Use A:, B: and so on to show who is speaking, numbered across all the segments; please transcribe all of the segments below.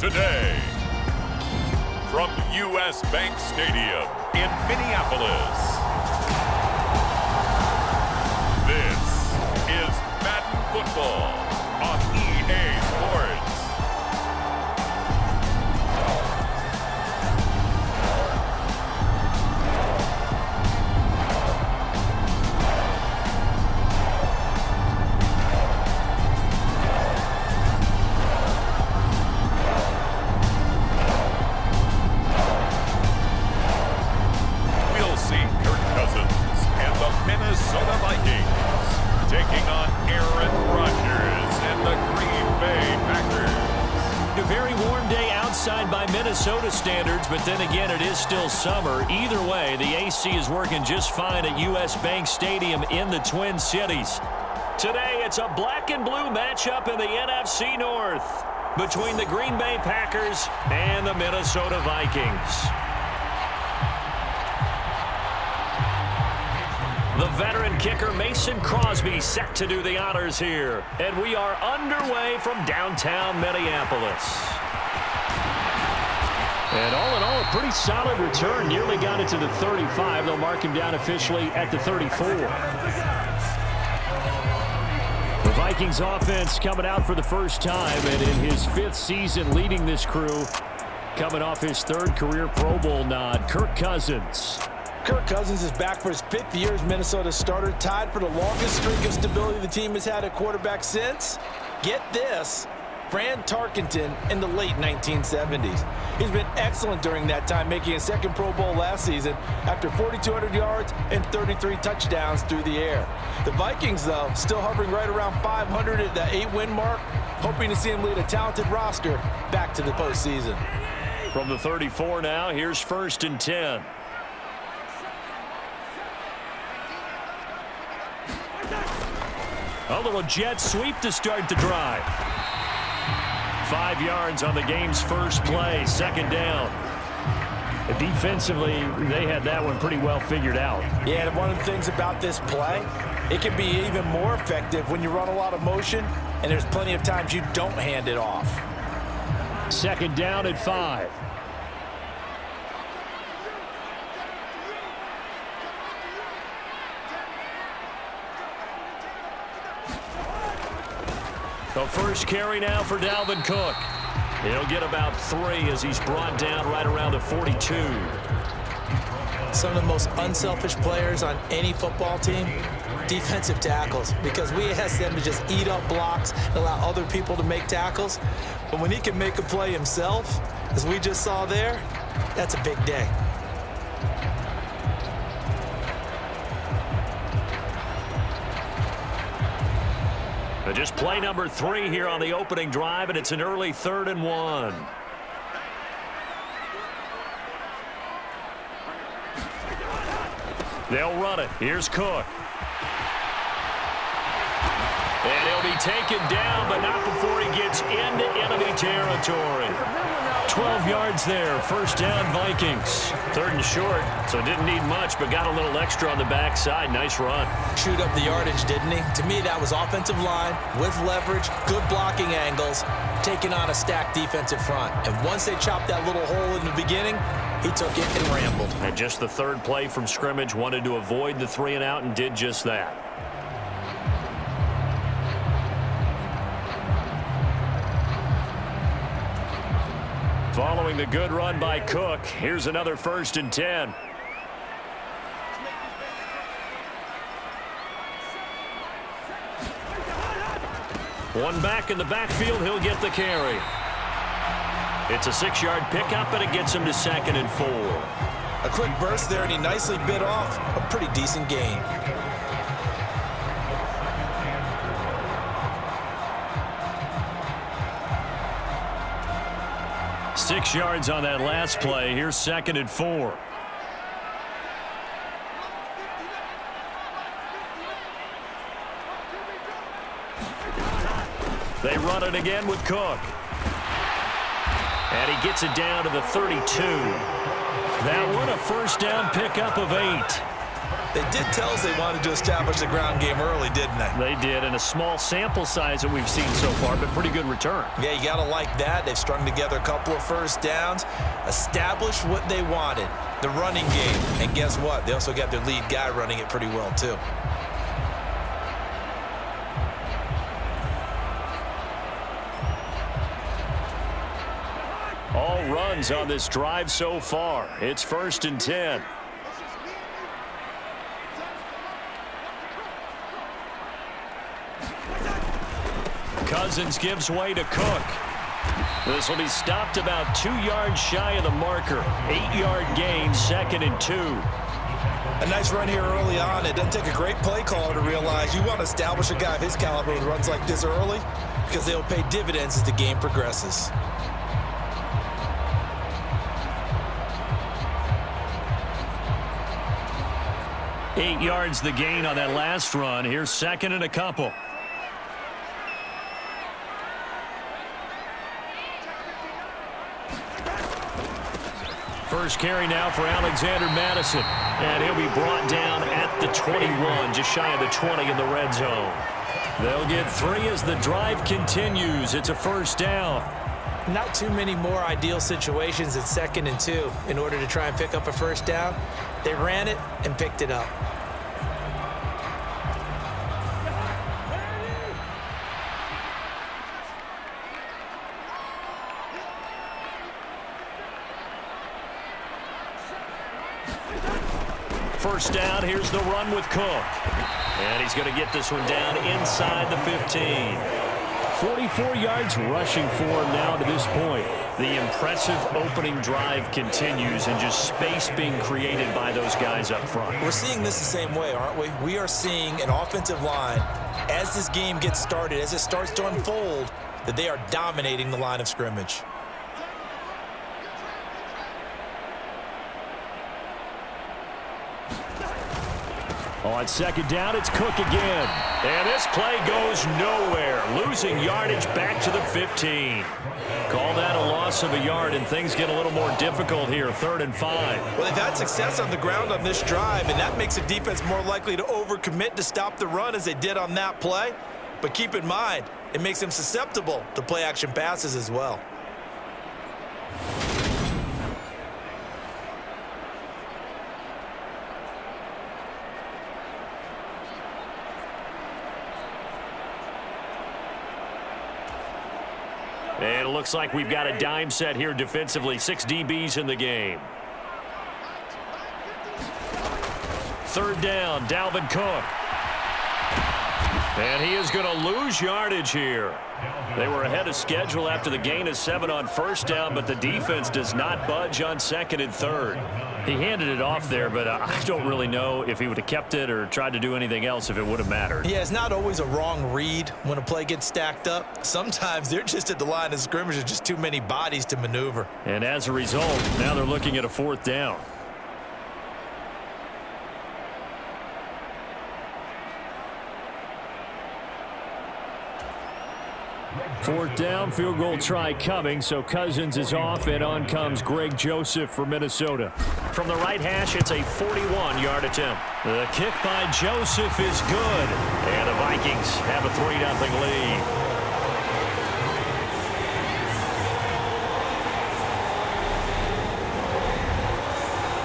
A: today. From U.S. Bank Stadium in Minneapolis, this is Madden Football on EA Sports. Minnesota Vikings taking on Aaron Rodgers and the Green Bay Packers.
B: A very warm day outside by Minnesota standards, but then again, it is still summer. Either way, the AC is working just fine at U.S. Bank Stadium in the Twin Cities. Today, it's a black and blue matchup in the NFC North between the Green Bay Packers and the Minnesota Vikings. The veteran kicker Mason Crosby set to do the honors here. And we are underway from downtown Minneapolis. And all in all, a pretty solid return. Nearly got it to the 35. They'll mark him down officially at the 34. The Vikings offense coming out for the first time, and in his 5th season leading this crew, coming off his 3rd career Pro Bowl nod, Kirk Cousins.
C: Kirk Cousins is back for his 5th year as Minnesota's starter, tied for the longest streak of stability the team has had at quarterback since, get this, Fran Tarkenton in the late 1970s. He's been excellent during that time, making his 2nd Pro Bowl last season after 4,200 yards and 33 touchdowns through the air. The Vikings, though, still hovering right around 500 at the 8-win mark, hoping to see him lead a talented roster back to the postseason.
B: From the 34 now, here's 1st and 10. A little jet sweep to start the drive. 5 yards on the game's first play, 2nd down. Defensively, they had that one pretty well figured out.
C: Yeah, and one of the things about this play, it can be even more effective when you run a lot of motion, and there's plenty of times you don't hand it off.
B: 2nd down at 5. The first carry now for Dalvin Cook. He'll get about 3 as he's brought down right around the 42.
C: Some of the most unselfish players on any football team, defensive tackles, because we ask them to just eat up blocks and allow other people to make tackles. But when he can make a play himself, as we just saw there, that's a big day.
B: Just play number 3 here on the opening drive, and it's an early 3rd and 1. They'll run it. Here's Cook. And he'll be taken down, but not before he gets into enemy territory. 12 yards there. 1st down, Vikings. 3rd and short, so didn't need much, but got a little extra on the backside. Nice run.
C: Chewed up the yardage, didn't he? To me, that was offensive line with leverage, good blocking angles, taking on a stacked defensive front. And once they chopped that little hole in the beginning, he took it and rambled.
B: And just the 3rd play from scrimmage, wanted to avoid the 3 and out and did just that. Following the good run by Cook, here's another 1st and 10. One back in the backfield, he'll get the carry. It's a 6-yard pickup, and it gets him to 2nd and 4.
C: A quick burst there, and he nicely bit off a pretty decent gain.
B: Six yards on that last play. Here's 2nd and 4. They run it again with Cook. And he gets it down to the 32. That one a 1st down pickup of 8.
C: They did tell us they wanted to establish the ground game early, didn't they?
B: They did, and a small sample size that we've seen so far, but pretty good return.
C: Yeah, you got to like that. They've strung together a couple of first downs, established what they wanted, the running game. And guess what? They also got their lead guy running it pretty well, too.
B: All runs on this drive so far. It's 1st and 10. Cousins gives way to Cook. This will be stopped about 2 yards shy of the marker. 8-yard gain, 2nd and 2.
C: A nice run here early on. It doesn't take a great play caller to realize you want to establish a guy of his caliber with runs like this early because they'll pay dividends as the game progresses.
B: Eight yards the gain on that last run. Here's 2nd and a couple. First carry now for Alexander Madison. And he'll be brought down at the 21, just shy of the 20 in the red zone. They'll get 3 as the drive continues. It's a 1st down.
C: Not too many more ideal situations at 2nd and 2 in order to try and pick up a 1st down. They ran it and picked it up.
B: First down, here's the run with Cook. And he's going to get this one down inside the 15. 44 yards rushing for him now to this point. The impressive opening drive continues and just space being created by those guys up front.
C: We're seeing this the same way, aren't we? We are seeing an offensive line, as this game gets started, as it starts to unfold, that they are dominating the line of scrimmage.
B: On 2nd down, it's Cook again. And this play goes nowhere. Losing yardage back to the 15. Call that a loss of a yard, and things get a little more difficult here. 3rd and 5.
C: Well, they've had success on the ground on this drive, and that makes the defense more likely to overcommit to stop the run as they did on that play. But keep in mind, it makes them susceptible to play-action passes as well.
B: And it looks like we've got a dime set here defensively. 6 DBs in the game. 3rd down, Dalvin Cook. And he is going to lose yardage here. They were ahead of schedule after the gain of 7 on 1st down, but the defense does not budge on 2nd and 3rd. He handed it off there, but I don't really know if he would have kept it or tried to do anything else if it would have mattered.
C: Yeah, it's not always a wrong read when a play gets stacked up. Sometimes they're just at the line of scrimmage. There's just too many bodies to maneuver.
B: And as a result, now they're looking at a 4th down. Fourth down, field goal try coming, so Cousins is off, and on comes Greg Joseph for Minnesota. From the right hash, it's a 41-yard attempt. The kick by Joseph is good, and the Vikings have a 3-0 lead.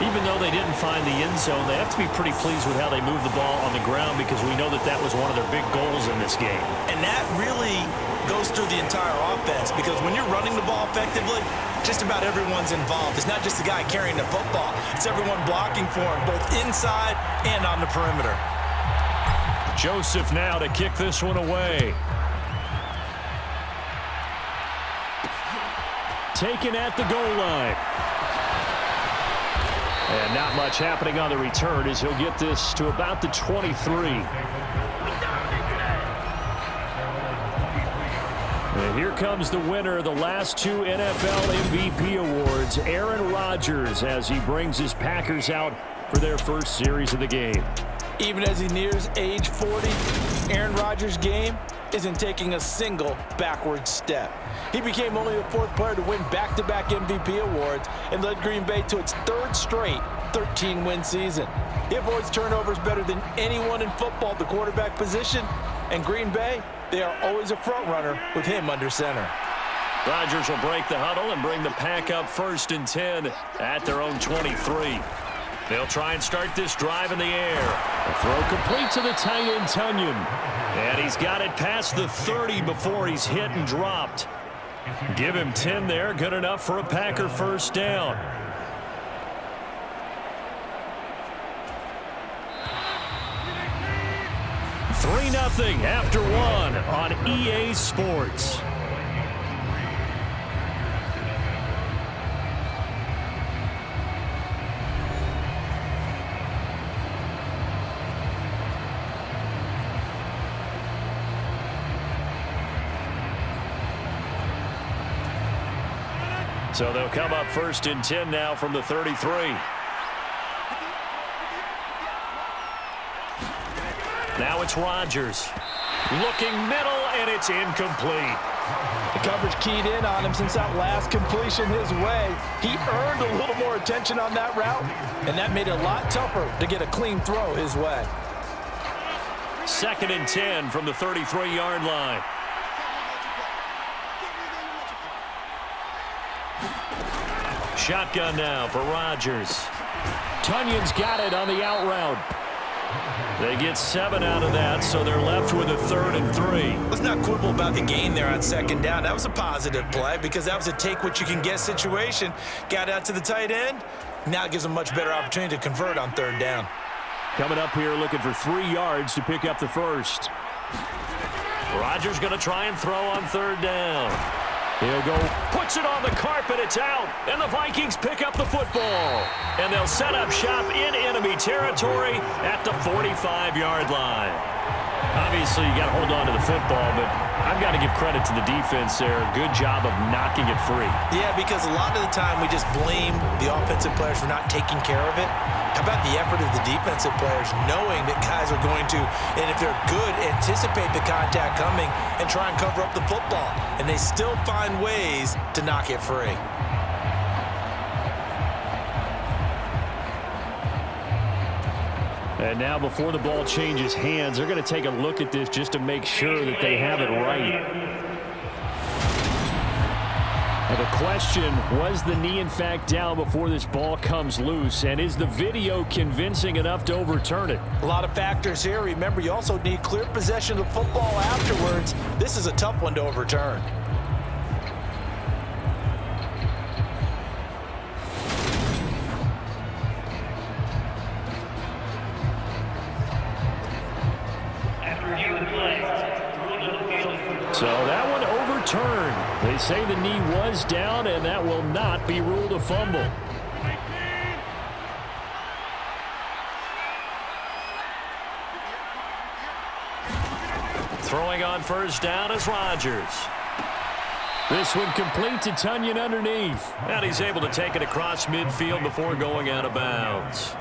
B: Even though they didn't find the end zone, they have to be pretty pleased with how they moved the ball on the ground because we know that that was one of their big goals in this game. And that really goes through the entire offense because when you're running the ball effectively, just about everyone's involved. It's not just the guy carrying the football. It's everyone blocking for him, both inside and on the perimeter. Joseph now to kick this one away. Taken at the goal line. And not much happening on the return as he'll get this to about the 23. And here comes the winner of the last 2 NFL MVP awards, Aaron Rodgers, as he brings his Packers out for their first series of the game. Even as he nears age 40, Aaron Rodgers' game isn't taking a single backward step. He became only the 4th player to win back-to-back MVP awards and led Green Bay to its 3rd straight
C: 13-win season. He avoids turnovers better than anyone in football at the quarterback position. And Green Bay, they are always a front runner with him under center.
B: Rodgers will break the huddle and bring the pack up 1st and 10 at their own 23. They'll try and start this drive in the air. The throw complete to the tight end, Tunyon. And he's got it past the 30 before he's hit and dropped. Give him 10 there. Good enough for a Packer first down. Three 3-0 after one on EA Sports. So they'll come up 1st and 10 now from the 33. Now it's Rodgers. Looking middle, and it's incomplete.
C: The coverage keyed in on him since that last completion his way. He earned a little more attention on that route, and that made it a lot tougher to get a clean throw his way.
B: 2nd and 10 from the 33-yard line. Shotgun now for Rodgers. Tunyon's got it on the out route. They get 7 out of that, so they're left with a 3rd and 3.
C: Let's not quibble about the gain there on 2nd down. That was a positive play because that was a take-what-you-can-get situation. Got out to the tight end. Now it gives them a much better opportunity to convert on 3rd down.
B: Coming up here looking for 3 yards to pick up the first. Rodgers going to try and throw on 3rd down. He'll go, puts it on the carpet, it's out, and the Vikings pick up the football. And they'll set up shop in enemy territory at the 45-yard line. Obviously, you got to hold on to the football, but I've got to give credit to the defense there. Good job of knocking it free.
C: Yeah, because a lot of the time we just blame the offensive players for not taking care of it. How about the effort of the defensive players knowing that guys are going to, and if they're good, anticipate the contact coming and try and cover up the football. And they still find ways to knock it free.
B: And now before the ball changes hands, they're going to take a look at this just to make sure that they have it right. And the question, was the knee in fact down before this ball comes loose? And is the video convincing enough to overturn it?
C: A lot of factors here. Remember, you also need clear possession of the football afterwards. This is a tough one to overturn.
B: So that one overturned. They say the knee was down, and that will not be ruled a fumble. Throwing on 1st down is Rodgers. This one complete to Tunyon underneath. And he's able to take it across midfield before going out of bounds.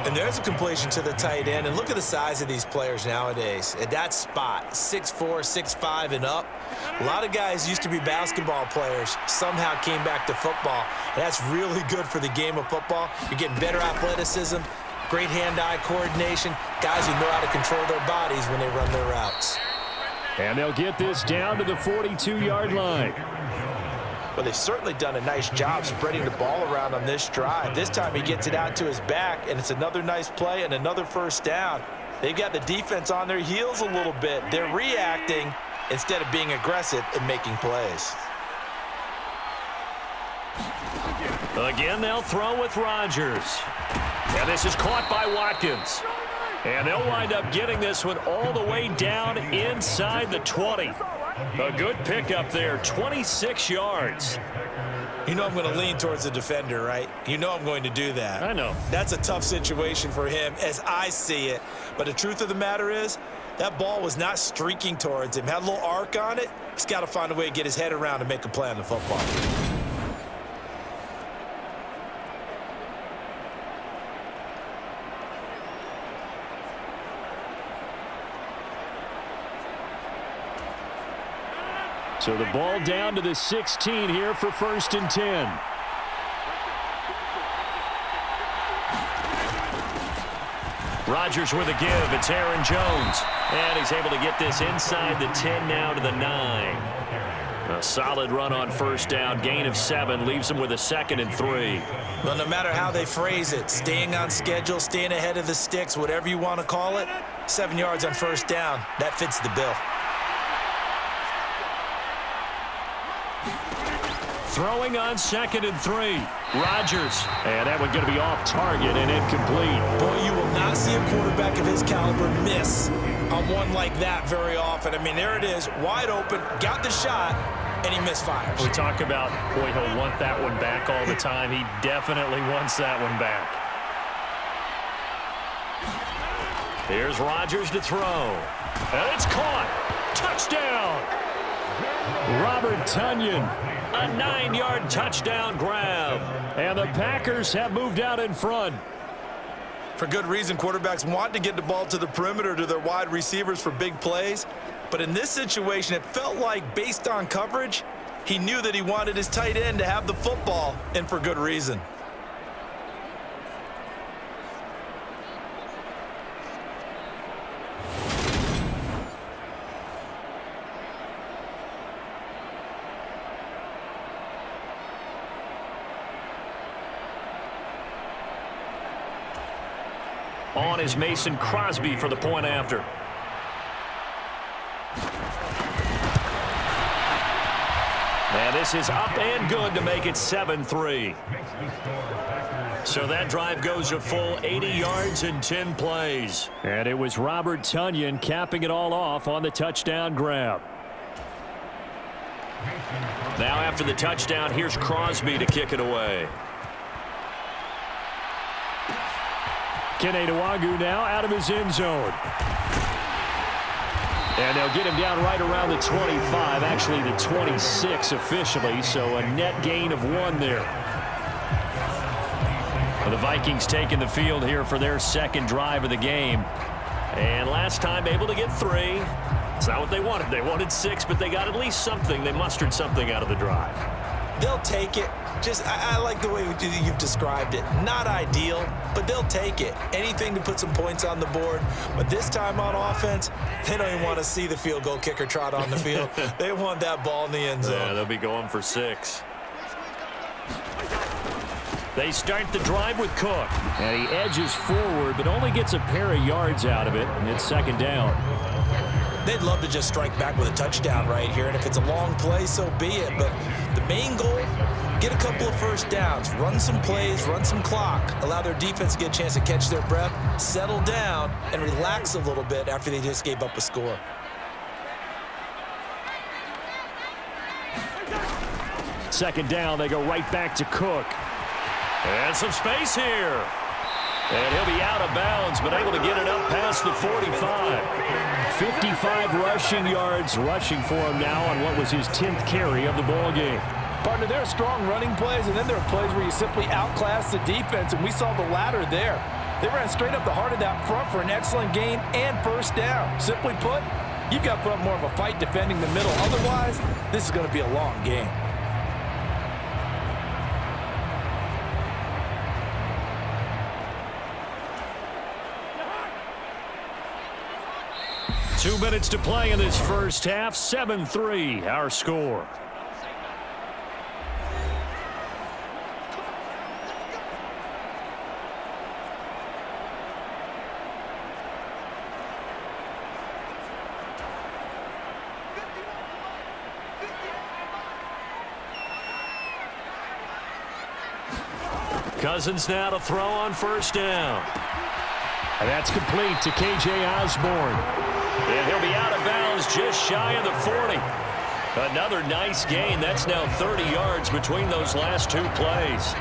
C: And there's a completion to the tight end. And look at the size of these players nowadays. At that spot, 6'4", 6'5", and up. A lot of guys used to be basketball players, somehow came back to football. And that's really good for the game of football. You're getting better athleticism, great hand-eye coordination, guys who know how to control their bodies when they run their routes.
B: And they'll get this down to the 42-yard line.
C: Well, they've certainly done a nice job spreading the ball around on this drive. This time he gets it out to his back, and it's another nice play and another 1st down. They've got the defense on their heels a little bit. They're reacting instead of being aggressive and making plays.
B: Again, they'll throw with Rodgers. And this is caught by Watkins. And they'll wind up getting this one all the way down inside the 20. A good pickup there, 26 yards.
C: You know I'm going to lean towards the defender, right? You know I'm going to do that.
B: I know.
C: That's a tough situation for him as I see it. But the truth of the matter is, that ball was not streaking towards him. Had a little arc on it. He's got to find a way to get his head around and make a play on the football.
B: So the ball down to the 16 here for 1st and 10. Rodgers with a give. It's Aaron Jones. And he's able to get this inside the 10 now to the 9. A solid run on first down. Gain of 7 leaves him with a 2nd and 3.
C: Well, no matter how they phrase it, staying on schedule, staying ahead of the sticks, whatever you want to call it, 7 yards on first down, that fits the bill.
B: Throwing on 2nd and 3. Rodgers. And that one going to be off target and incomplete.
C: Boy, you will not see a quarterback of his caliber miss on one like that very often. I mean, there it is, wide open, got the shot, and he misfires.
B: We talk about, boy, he'll want that one back all the time. He definitely wants that one back. Here's Rodgers to throw. And it's caught. Touchdown. Robert Tonyan. A 9-yard touchdown grab. And the Packers have moved out in front.
C: For good reason, quarterbacks want to get the ball to the perimeter to their wide receivers for big plays. But in this situation, it felt like, based on coverage, he knew that he wanted his tight end to have the football, and for good reason.
B: On is Mason Crosby for the point after. And this is up and good to make it 7-3. So that drive goes a full 80 yards in 10 plays. And it was Robert Tonyan capping it all off on the touchdown grab. Now after the touchdown, here's Crosby to kick it away. Kene Nwangwu now out of his end zone. And they'll get him down right around the 25, actually the 26 officially, so a net gain of 1 there. Well, the Vikings taking the field here for their second drive of the game. And last time able to get 3. It's not what they wanted. They wanted 6, but they got at least something. They mustered something out of the drive.
C: They'll take it. I like the way you've described it. Not ideal, but they'll take it. Anything to put some points on the board. But this time on offense, they don't even want to see the field goal kicker trot on the field. They want that ball in the end zone.
B: Yeah, they'll be going for 6. They start the drive with Cook. And he edges forward, but only gets a pair of yards out of it. And it's 2nd down.
C: They'd love to just strike back with a touchdown right here. And if it's a long play, so be it. But the main goal, get a couple of first downs, run some plays, run some clock, allow their defense to get a chance to catch their breath, settle down, and relax a little bit after they just gave up a score.
B: Second down, they go right back to Cook. And some space here. And he'll be out of bounds, but able to get it up past the 45. 55 rushing yards rushing for him now on what was his 10th carry of the ball game.
C: Partner, there are strong running plays, and then there are plays where you simply outclass the defense, and we saw the latter there. They ran straight up the heart of that front for an excellent gain and first down. Simply put, you've got to put up more of a fight defending the middle. Otherwise, this is going to be a long game.
B: Two minutes to play in this first half. 7-3, our score. Cousins now to throw on first down. And that's complete to K.J. Osborne. And he'll be out of bounds just shy of the 40. Another nice gain. That's now 30 yards between those last 2 plays.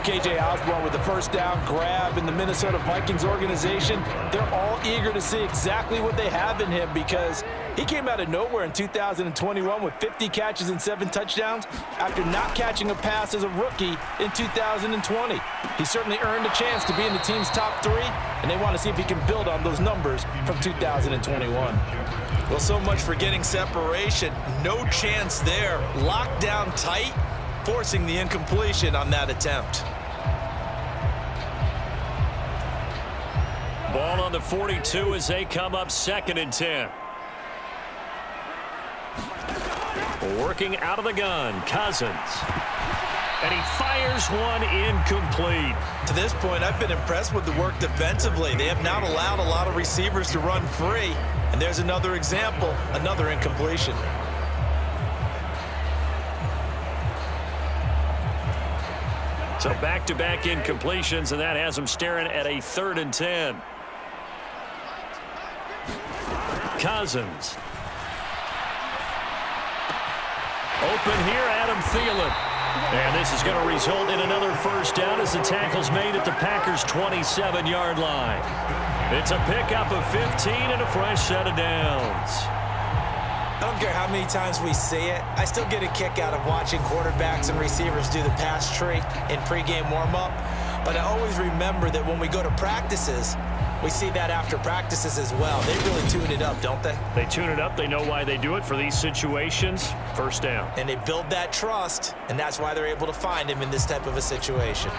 C: K.J. Osborne with the first down grab in the Minnesota Vikings organization. They're all eager to see exactly what they have in him because he came out of nowhere in 2021 with 50 catches and 7 touchdowns after not catching a pass as a rookie in 2020. He certainly earned a chance to be in the team's top 3, and they want to see if he can build on those numbers from 2021. Well, so much for getting separation. No chance there. Locked down tight, forcing the incompletion on that attempt.
B: Ball on the 42 as they come up 2nd and 10. Working out of the gun, Cousins. And he fires one incomplete.
C: To this point, I've been impressed with the work defensively. They have not allowed a lot of receivers to run free. And there's another example, another incompletion.
B: So back-to-back incompletions, and that has them staring at a 3rd and 10. Cousins. Open here, Adam Thielen. And this is going to result in another first down as the tackle's made at the Packers' 27-yard line. It's a pickup of 15 and a fresh set of downs.
C: I don't care how many times we see it. I still get a kick out of watching quarterbacks and receivers do the pass tree in pregame warm-up. But I always remember that when we go to practices, we see that after practices as well. They really tune it up, don't they?
B: They tune it up. They know why they do it for these situations. First down.
C: And they build that trust, and that's why they're able to find him in this type of a situation.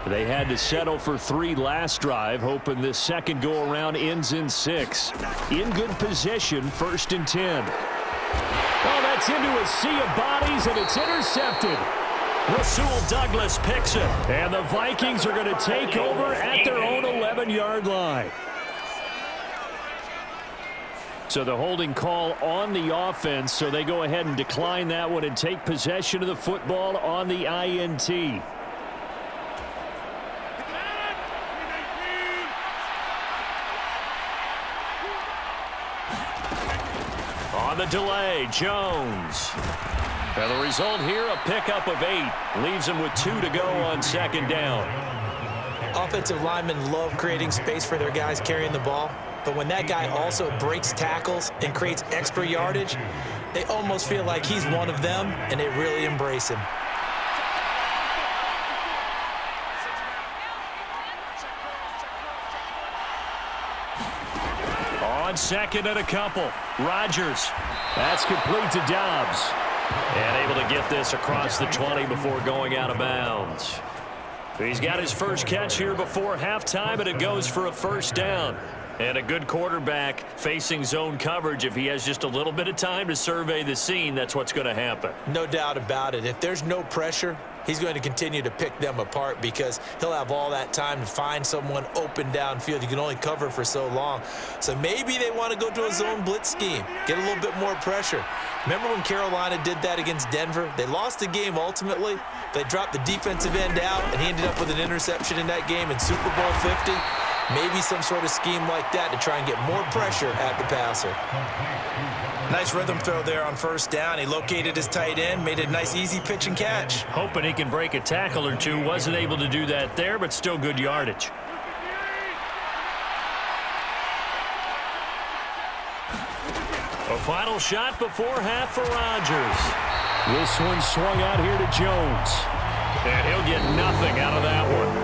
B: They had to settle for 3 last drive, hoping this second go-around ends in 6. In good position, 1st and 10. Oh, that's into a sea of bodies, and it's intercepted. Rasul Douglas picks it, and the Vikings are going to take over at their own 11-yard line. So the holding call on the offense, so they go ahead and decline that one and take possession of the football on the INT. On the delay, Jones. And the result here, a pickup of 8. Leaves him with 2 to go on 2nd down.
C: Offensive linemen love creating space for their guys carrying the ball. But when that guy also breaks tackles and creates extra yardage, they almost feel like he's one of them, and they really embrace him.
B: On 2nd and a couple, Rodgers. That's complete to Dobbs. And able to get this across the 20 before going out of bounds. He's got his first catch here before halftime, and it goes for a first down. And a good quarterback facing zone coverage. If he has just a little bit of time to survey the scene, that's what's going to happen.
C: No doubt about it. If there's no pressure, he's going to continue to pick them apart because he'll have all that time to find someone open downfield. You can only cover for so long. So maybe they want to go to a zone blitz scheme, get a little bit more pressure. Remember when Carolina did that against Denver? They lost the game ultimately. They dropped the defensive end out, and he ended up with an interception in that game in Super Bowl 50. Maybe some sort of scheme like that to try and get more pressure at the passer. Nice rhythm throw there on first down. He located his tight end, made a nice easy pitch and catch.
B: Hoping he can break a tackle or two. Wasn't able to do that there, but still good yardage. A final shot before half for Rodgers. This one swung out here to Jones. And he'll get nothing out of that one.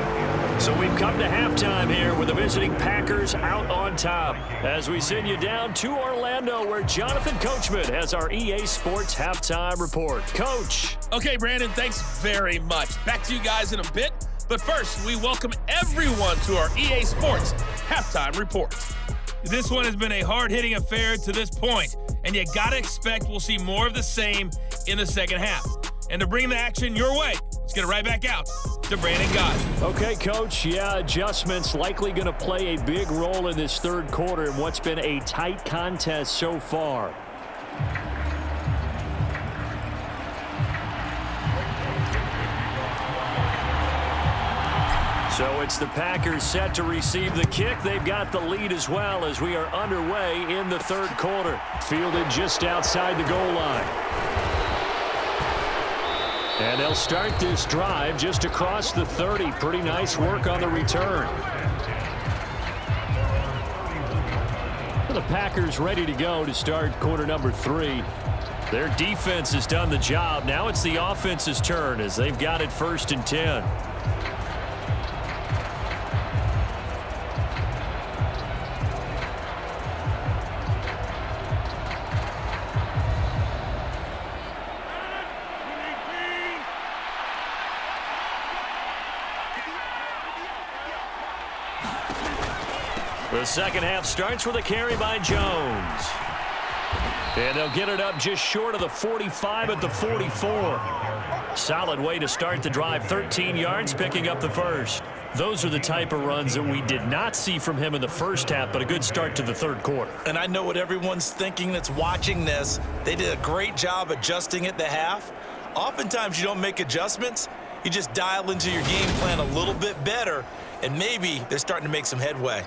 B: So we've come to halftime here with the visiting Packers out on top. As we send you down to Orlando, where Jonathan Coachman has our EA Sports Halftime Report. Coach.
D: Okay, Brandon, thanks very much. Back to you guys in a bit. But first, we welcome everyone to our EA Sports Halftime Report. This one has been a hard-hitting affair to this point, and you gotta expect we'll see more of the same in the second half. And to bring the action your way, let's get it right back out to Brandon Gott.
B: Okay, Coach. Yeah, adjustments likely going to play a big role in this third quarter in what's been a tight contest so far. So it's the Packers set to receive the kick. They've got the lead as well as we are underway in the third quarter. Fielded just outside the goal line. And they'll start this drive just across the 30. Pretty nice work on the return. The Packers ready to go to start quarter number 3. Their defense has done the job. Now it's the offense's turn as they've got it 1st and 10. The second half starts with a carry by Jones. And they'll get it up just short of the 45 at the 44. Solid way to start the drive. 13 yards, picking up the first. Those are the type of runs that we did not see from him in the first half, but a good start to the third quarter.
C: And I know what everyone's thinking that's watching this. They did a great job adjusting at the half. Oftentimes you don't make adjustments. You just dial into your game plan a little bit better, and maybe they're starting to make some headway.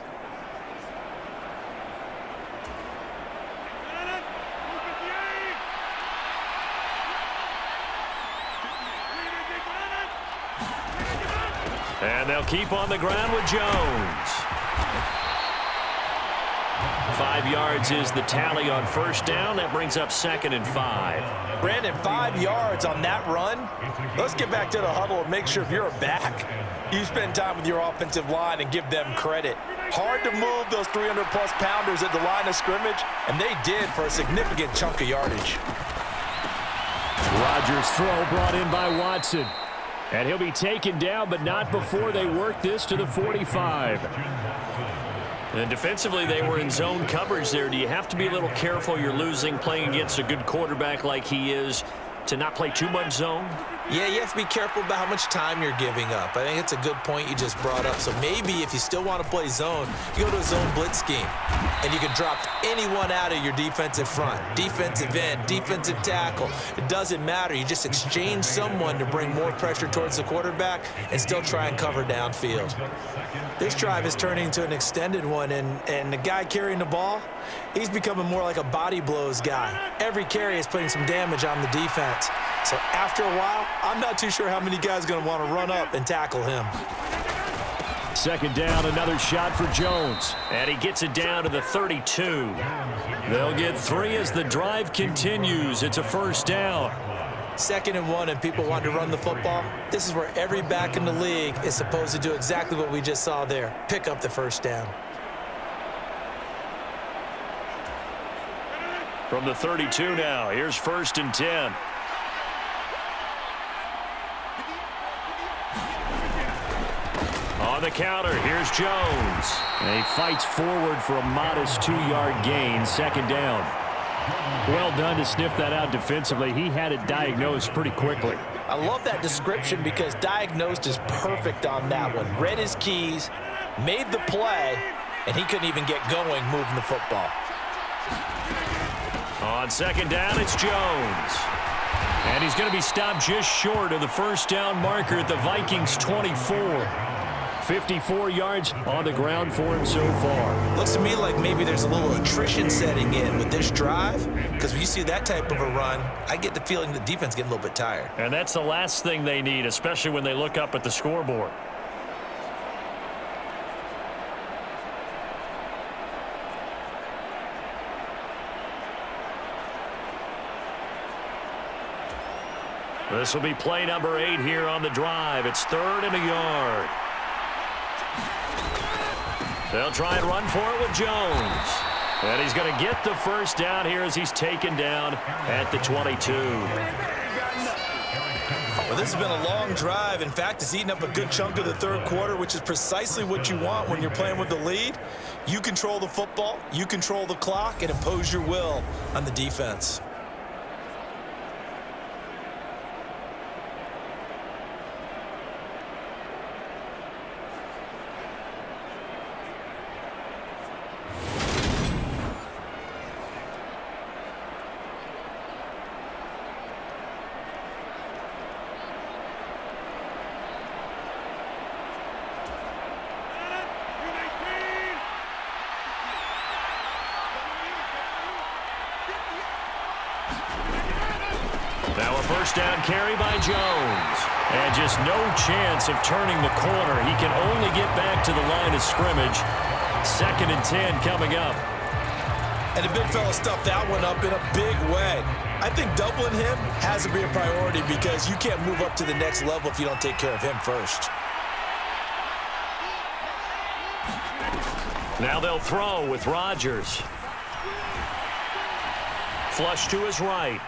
B: And they'll keep on the ground with Jones. 5 yards is the tally on first down. That brings up 2nd and 5.
C: Brandon, 5 yards on that run. Let's get back to the huddle and make sure if you're a back, you spend time with your offensive line and give them credit. Hard to move those 300-plus pounders at the line of scrimmage, and they did for a significant chunk of yardage.
B: Rodgers' throw brought in by Watson. And he'll be taken down, but not before they work this to the 45. And defensively, they were in zone coverage there. Do you have to be a little careful? You're losing playing against a good quarterback like he is to not play too much zone?
C: Yeah, you have to be careful about how much time you're giving up. I think it's a good point you just brought up. So maybe if you still want to play zone, you go to a zone blitz scheme. And you can drop anyone out of your defensive front. Defensive end, defensive tackle. It doesn't matter. You just exchange someone to bring more pressure towards the quarterback and still try and cover downfield. This drive is turning into an extended one, and the guy carrying the ball, he's becoming more like a body blows guy. Every carry is putting some damage on the defense. So after a while, I'm not too sure how many guys are going to want to run up and tackle him.
B: Second down, another shot for Jones. And he gets it down to the 32. They'll get 3 as the drive continues. It's a first down.
C: 2nd and 1, and people want to run the football. This is where every back in the league is supposed to do exactly what we just saw there. Pick up the first down.
B: From the 32 now, here's 1st and 10. On the counter, here's Jones. And he fights forward for a modest 2-yard gain, 2nd down. Well done to sniff that out defensively. He had it diagnosed pretty quickly.
C: I love that description because diagnosed is perfect on that one. Read his keys, made the play, and he couldn't even get going moving the football.
B: On 2nd down, it's Jones. And he's going to be stopped just short of the first down marker at the Vikings 24. 54 yards on the ground for him so far.
C: Looks to me like maybe there's a little attrition setting in with this drive, because when you see that type of a run, I get the feeling the defense getting a little bit tired.
B: And that's the last thing they need, especially when they look up at the scoreboard. This will be play number 8 here on the drive. It's 3rd and a yard. They'll try and run for it with Jones. And he's going to get the first down here as he's taken down at the 22.
C: Well, this has been a long drive. In fact, it's eaten up a good chunk of the third quarter, which is precisely what you want when you're playing with the lead. You control the football, you control the clock, and impose your will on the defense.
B: Now a first down carry by Jones. And just no chance of turning the corner. He can only get back to the line of scrimmage. 2nd and 10 coming up.
C: And the big fella stuffed that one up in a big way. I think doubling him has to be a priority because you can't move up to the next level if you don't take care of him first.
B: Now they'll throw with Rodgers. Flush to his right.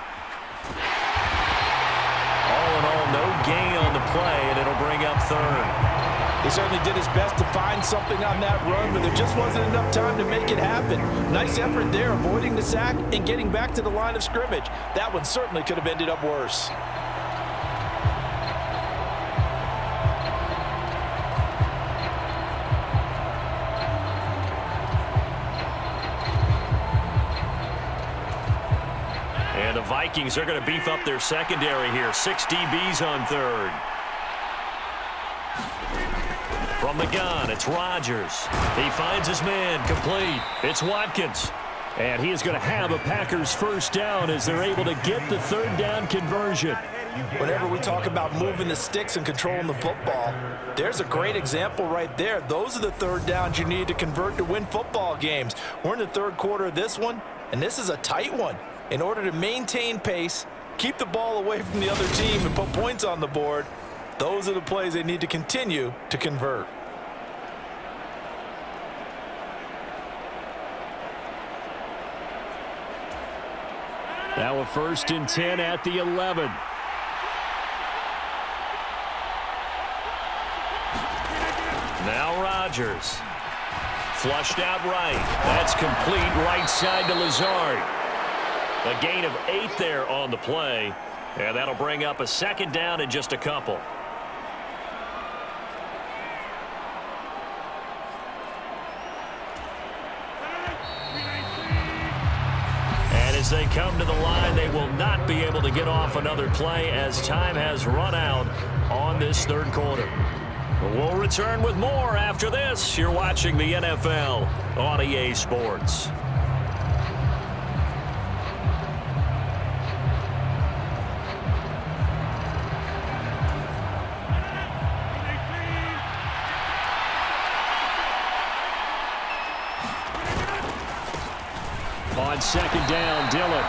B: All in all, no gain on the play, and it'll bring up 3rd.
C: He certainly did his best to find something on that run, but there just wasn't enough time to make it happen. Nice effort there, avoiding the sack and getting back to the line of scrimmage. That one certainly could have ended up worse.
B: And the Vikings are going to beef up their secondary here. 6 DBs on third. From the gun, it's Rodgers. He finds his man, complete. It's Watkins. And he is going to have a Packers first down as they're able to get the third down conversion.
C: Whenever we talk about moving the sticks and controlling the football, there's a great example right there. Those are the third downs you need to convert to win football games. We're in the third quarter of this one, and this is a tight one. In order to maintain pace, keep the ball away from the other team, and put points on the board, those are the plays they need to continue to convert.
B: Now a 1st and 10 at the 11. Now Rodgers. Flushed out right. That's complete right side to Lazard. A gain of 8 there on the play. And that'll bring up a second down in just a couple. And as they come to the line, they will not be able to get off another play as time has run out on this third quarter. We'll return with more after this. You're watching the NFL on EA Sports. On second down, Dillon.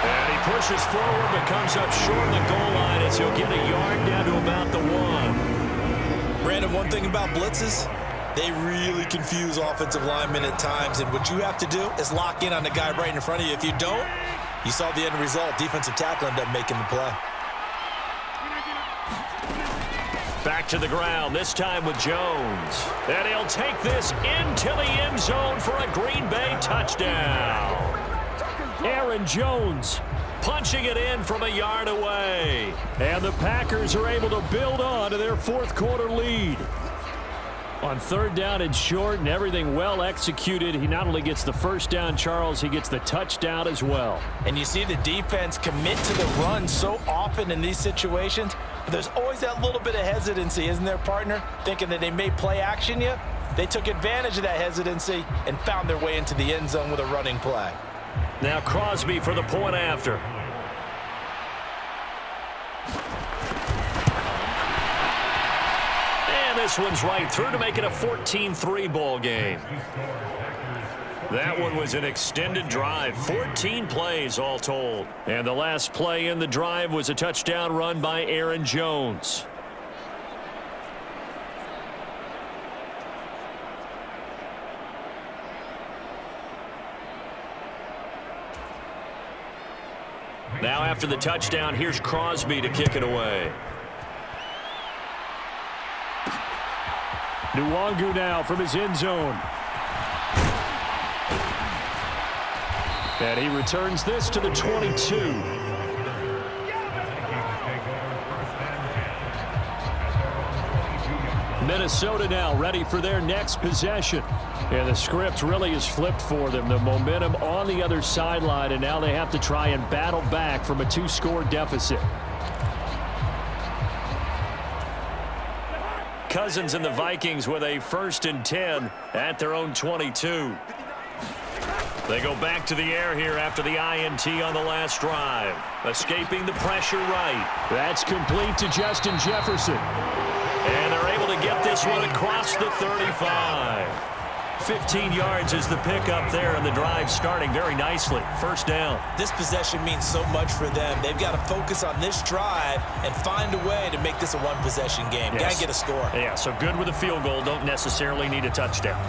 B: And he pushes forward but comes up short of the goal line as he'll get a yard down to about the 1.
C: Brandon, one thing about blitzes, they really confuse offensive linemen at times, and what you have to do is lock in on the guy right in front of you. If you don't, you saw the end result. Defensive tackle ended up making the play.
B: Back to the ground, this time with Jones. And he'll take this into the end zone for a Green Bay touchdown. Aaron Jones punching it in from a yard away. And the Packers are able to build on to their fourth quarter lead. On third down and short and everything well executed, he not only gets the first down, Charles, he gets the touchdown as well.
C: And you see the defense commit to the run so often in these situations, but there's always that little bit of hesitancy, isn't there, partner? Thinking that they may play action you. They took advantage of that hesitancy and found their way into the end zone with a running play.
B: Now Crosby for the point after. And this one's right through to make it a 14-3 ball game. That one was an extended drive, 14 plays all told. And the last play in the drive was a touchdown run by Aaron Jones. Now after the touchdown, here's Crosby to kick it away. Nwangu now from his end zone. And he returns this to the 22. Minnesota now ready for their next possession. And the script really is flipped for them. The momentum on the other sideline, and now they have to try and battle back from a 2-score deficit. Cousins and the Vikings with a 1st and 10 at their own 22. They go back to the air here after the INT on the last drive. Escaping the pressure right. That's complete to Justin Jefferson. And they're able to get this one across the 35. 15 yards is the pickup there, and the drive starting very nicely. First down.
C: This possession means so much for them. They've got to focus on this drive and find a way to make this a one-possession game.
B: Yes.
C: Got to get a score.
B: Yeah, so good with a field goal. Don't necessarily need a touchdown.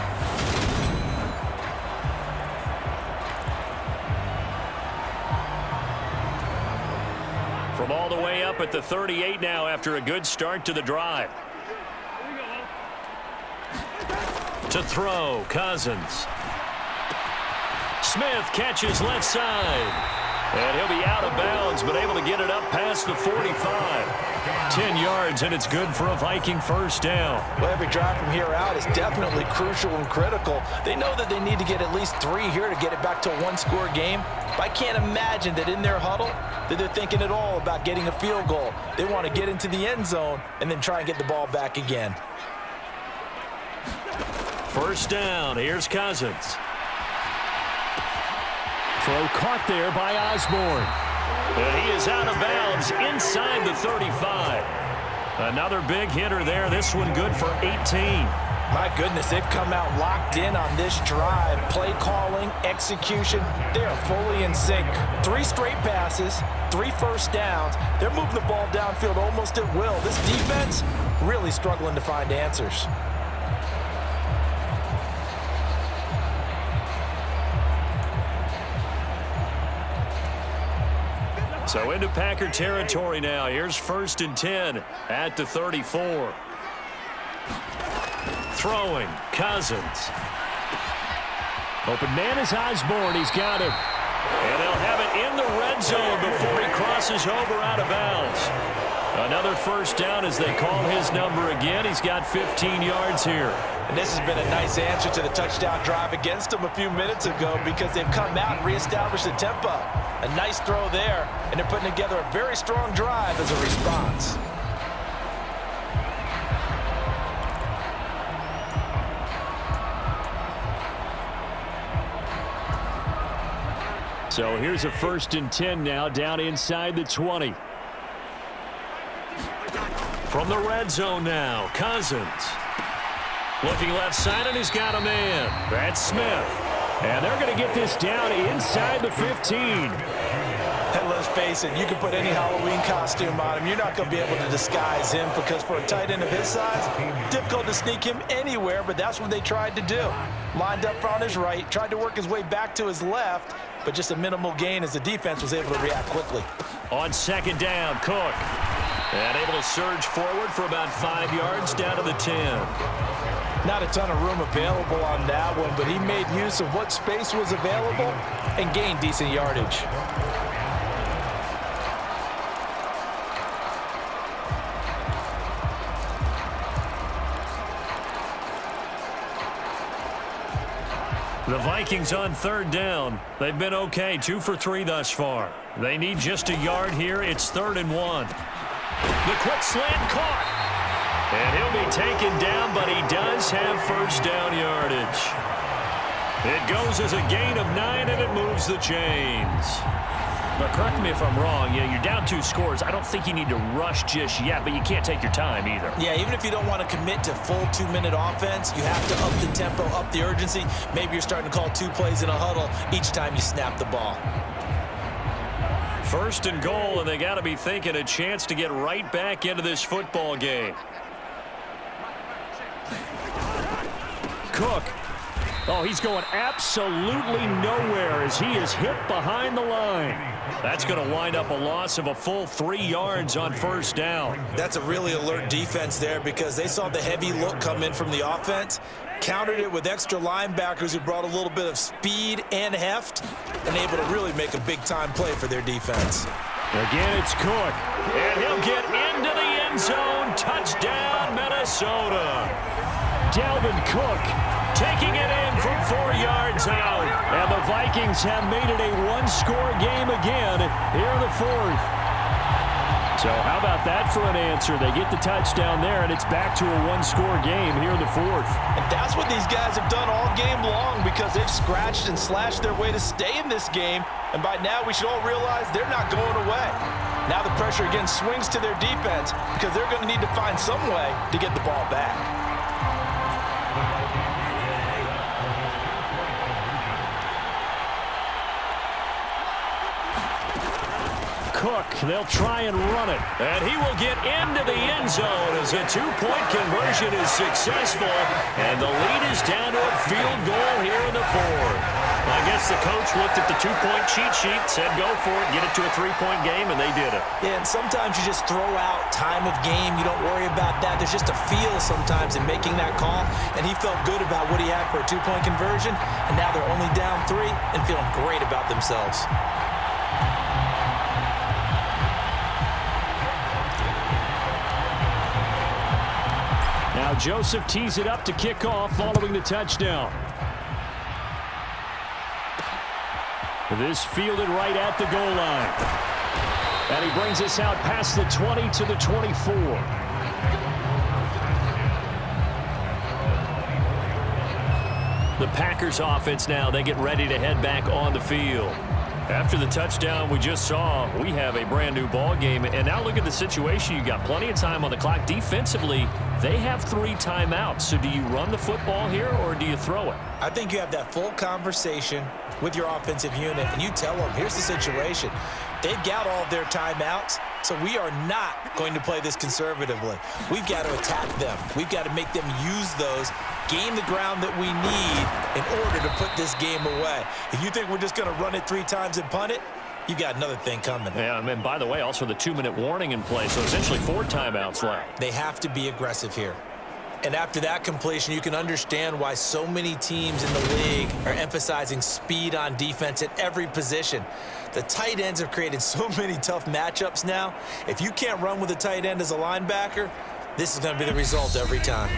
B: From all the way up at the 38 now after a good start to the drive. To throw, Cousins. Smith catches left side. And he'll be out of bounds, but able to get it up past the 45. 10 yards, and it's good for a Viking first down.
C: Well, every drive from here out is definitely crucial and critical. They know that they need to get at least 3 here to get it back to a one-score game. But I can't imagine that in their huddle that they're thinking at all about getting a field goal. They want to get into the end zone and then try and get the ball back again.
B: First down, here's Cousins. Throw caught there by Osborne. And he is out of bounds inside the 35. Another big hitter there. This one good for 18.
C: My goodness, they've come out locked in on this drive. Play calling, execution, they are fully in sync. 3 straight passes, 3 first downs. They're moving the ball downfield almost at will. This defense really struggling to find answers.
B: So into Packer territory now. Here's 1st and 10 at the 34. Throwing, Cousins. Open man is Osborne. He's got him. And they'll have it in the red zone before he crosses over out of bounds. Another first down as they call his number again. He's got 15 yards here.
C: And this has been a nice answer to the touchdown drive against them a few minutes ago because they've come out and reestablished the tempo. A nice throw there, and they're putting together a very strong drive as a response.
B: So here's a 1st and 10 now down inside the 20. From the red zone now, Cousins. Looking left side, and he's got a man. That's Smith. And they're going to get this down inside the 15.
C: And let's face it, you can put any Halloween costume on him. You're not going to be able to disguise him because for a tight end of his size, difficult to sneak him anywhere, but that's what they tried to do. Lined up on his right, tried to work his way back to his left, but just a minimal gain as the defense was able to react quickly.
B: On 2nd down, Cook. And able to surge forward for about 5 yards down to the 10.
C: Not a ton of room available on that one, but he made use of what space was available and gained decent yardage.
B: The Vikings on 3rd down. They've been okay, 2 for 3 thus far. They need just a yard here. It's 3rd and 1. The quick slant caught. And he'll be taken down, but he does have first down yardage. It goes as a gain of 9, and it moves the chains.
E: But correct me if I'm wrong, you're down 2 scores. I don't think you need to rush just yet, but you can't take your time either.
C: Yeah, even if you don't want to commit to full 2-minute offense, you have to up the tempo, up the urgency. Maybe you're starting to call 2 plays in a huddle each time you snap the ball.
B: 1st and goal, and they got to be thinking a chance to get right back into this football game.
E: Cook. Oh, he's going absolutely nowhere as he is hit behind the line.
B: That's going to wind up a loss of a full 3 yards on 1st down.
C: That's a really alert defense there because they saw the heavy look come in from the offense, countered it with extra linebackers who brought a little bit of speed and heft, and able to really make a big-time play for their defense.
B: Again, it's Cook. And he'll get into the end zone. Touchdown, Minnesota.
E: Dalvin Cook
B: Taking it in from 4 yards out.
E: And the Vikings have made it a one-score game again here in the 4th. So how about that for an answer? They get the touchdown there, and it's back to a one-score game here in the 4th.
C: And that's what these guys have done all game long because they've scratched and slashed their way to stay in this game. And by now, we should all realize they're not going away. Now the pressure again swings to their defense because they're going to need to find some way to get the ball back.
E: Cook, they'll try and run it.
B: And he will get into the end zone as a 2-point conversion is successful. And the lead is down to a field goal here in the 4th. I guess the coach looked at the two-point cheat sheet, said go for it, get it to a three-point game, and they did it.
C: Yeah, and sometimes you just throw out time of game. You don't worry about that. There's just a feel sometimes in making that call, and he felt good about what he had for a two-point conversion, and now they're only down 3 and feeling great about themselves.
E: Now Joseph tees it up to kick off following the touchdown. This fielded right at the goal line. And he brings us out past the 20 to the 24.
B: The Packers offense now, they get ready to head back on the field. After the touchdown we just saw, we have a brand new ball game. And now look at the situation. You got plenty of time on the clock. Defensively, they have 3 timeouts. So do you run the football here or do you throw it?
C: I think you have that full conversation with your offensive unit, and you tell them, here's the situation. They've got all of their timeouts, so we are not going to play this conservatively. We've got to attack them. We've got to make them use those, gain the ground that we need in order to put this game away. If you think we're just going to run it 3 times and punt it, you got another thing coming.
B: Yeah, and by the way, also the 2-minute warning in play, so essentially 4 timeouts left.
C: They have to be aggressive here. And after that completion, you can understand why so many teams in the league are emphasizing speed on defense at every position. The tight ends have created so many tough matchups now. If you can't run with a tight end as a linebacker, this is going to be the result every time.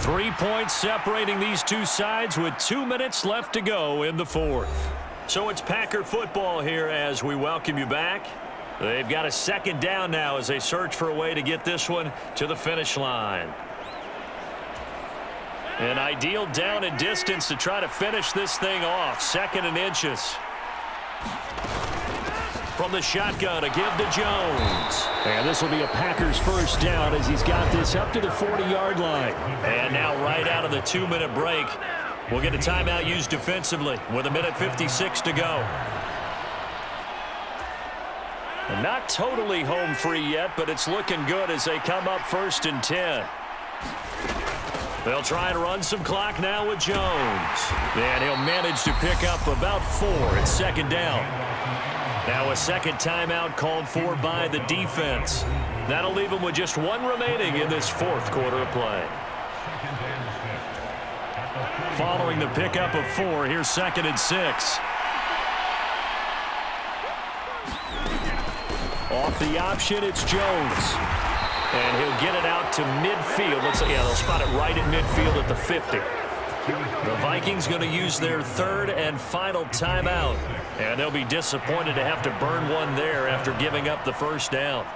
B: 3 points separating these two sides with 2 minutes left to go in the 4th. So it's Packer football here as we welcome you back. They've got a 2nd down now as they search for a way to get this one to the finish line. An ideal down and distance to try to finish this thing off. 2nd and inches. From the shotgun to give to Jones.
E: And this will be a Packers first down as he's got this up to the 40-yard line.
B: And now right out of the 2-minute break, we'll get a timeout used defensively with 1:56 to go. And not totally home free yet, but it's looking good as they come up 1st and 10. They'll try and run some clock now with Jones. And he'll manage to pick up about 4 at 2nd down. Now a 2nd timeout called for by the defense. That'll leave them with just 1 remaining in this 4th quarter of play. Following the pickup of 4, here's 2nd and 6. Off the option, it's Jones. And he'll get it out to midfield. They'll spot it right at midfield at the 50. The Vikings going to use their 3rd and final timeout. And they'll be disappointed to have to burn one there after giving up the 1st down.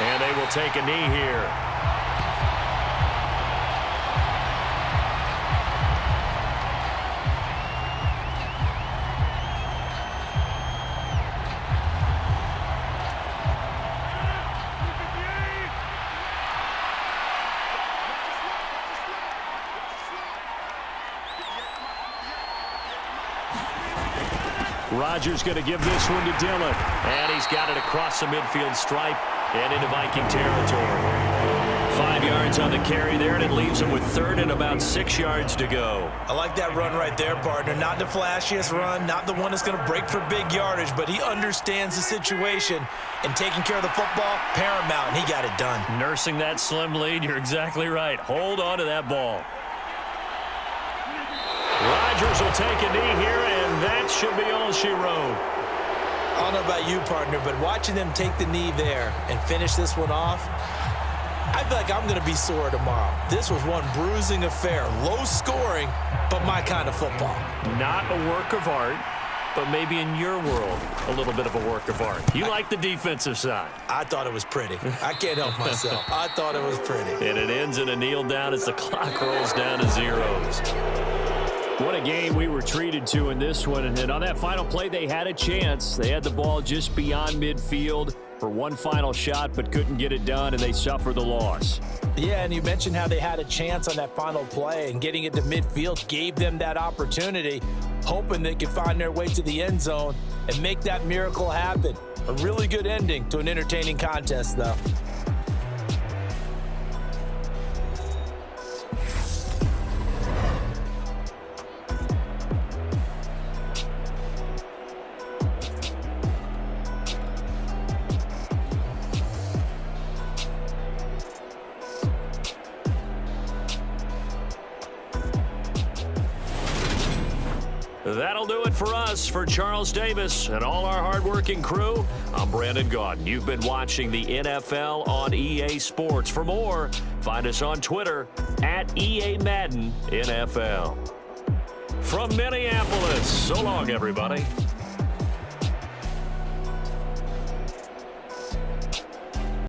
B: And they will take a knee here.
E: Rodgers going to give this one to Dillon.
B: And he's got it across the midfield stripe and into Viking territory. 5 yards on the carry there, and it leaves him with 3rd and about 6 yards to go.
C: I like that run right there, partner. Not the flashiest run, not the one that's going to break for big yardage, but he understands the situation, and taking care of the football, paramount, and he got it done.
B: Nursing that slim lead, you're exactly right. Hold on to that ball. Rodgers will take a knee here, and that should be all she wrote.
C: I don't know about you, partner, but watching them take the knee there and finish this one off, I feel like I'm going to be sore tomorrow. This was one bruising affair. Low scoring, but my kind of football.
B: Not a work of art, but maybe in your world, a little bit of a work of art. You like the defensive side.
C: I thought it was pretty. I can't help myself. I thought it was pretty.
B: And it ends in a kneel down as the clock rolls down to zeros.
E: What a game we were treated to in this one. And on that final play, they had a chance. They had the ball just beyond midfield for one final shot, but couldn't get it done, and they suffer the loss.
C: Yeah, and you mentioned how they had a chance on that final play, and getting it to midfield gave them that opportunity, hoping they could find their way to the end zone and make that miracle happen. A really good ending to an entertaining contest, though.
B: That'll do it for us. For Charles Davis and all our hardworking crew, I'm Brandon Gaudin. You've been watching the NFL on EA Sports. For more, find us on Twitter at EA Madden NFL. From Minneapolis, so long, everybody.